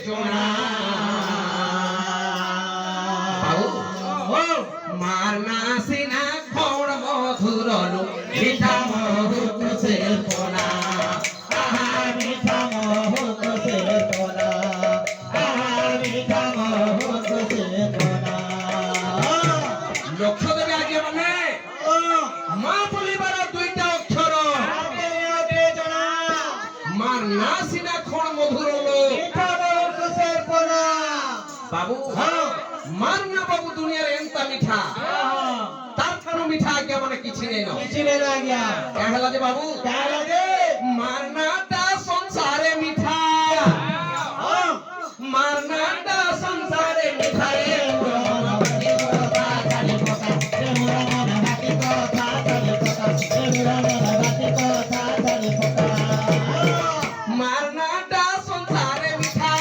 জোনা মারনা সিনা খড় মধুর মিঠা মহুক সে পোনা মিঠা মহুক সে পোনা মিঠা মহুক সে পোনা লক্ষ্য দেবে আগে মানে মা বলিবার দুইটা অক্ষর মারনা সিনা খড় মধুর মিঠা মহুক সে পোনা বাবু মারনা বাবু দুনিয়ার এন্তা মিঠা তার থানো মিঠা আজ্ঞা মানে কিছু নেই না আজ্ঞা কেহলা যে বাবু কেহলা যে মারনাটা সংসারে মিঠা মারনাটা সংসারে মিঠা রে মারনাটা সংসারে মিঠা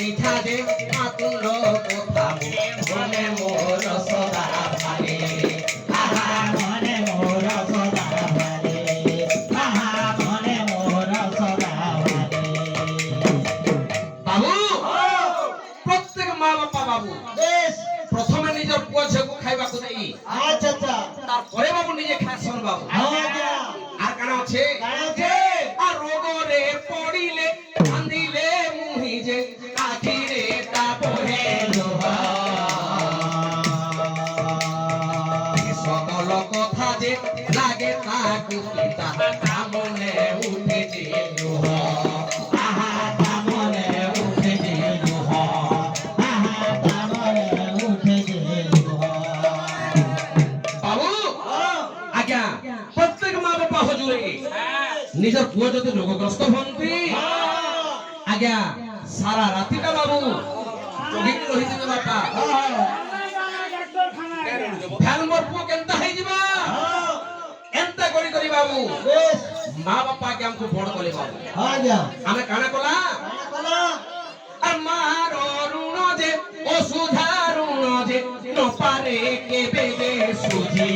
মিঠা দে মাতুল কথা মনে মোর সদা ভালে মনে মোর সদা ভালে মনে মোর সদা ভালে বাবু প্রত্যেক মা বাপা বাবু প্রথমে নিজের পুয়া ঝিউকে খাইবাকু দেই তারপরে বাবু নিজে খাসন বাবু আর কানা আছে আর রোগরে পড়িলে কান্দিলে মুহি যে আখিরে তা বহে লোহা সকল কথা যে লাগে তাকু পিতা মনে উঠে যে লোহা মনে উঠে যে লোহা মনে উঠে যে লোহা বাবু আজ্ঞা প্রত্যেক মা বাপা হুজুরে নিজের পুয়া যদি রোগগ্রস্ত হন্তি আজ্ঞা সারা রাতিটা বাবু জগিং রহিতে বাপা ফেল মোর পুয়া কেনতা হই যিবা এন্তা করি করি বাবু মা বাপা কে আমকু বড় কলে বাবু আজ্ঞা আমি কানা কলা আর মার ঋণ যে অসুধা ঋণ যে ন পারে কে বেদে সুঝি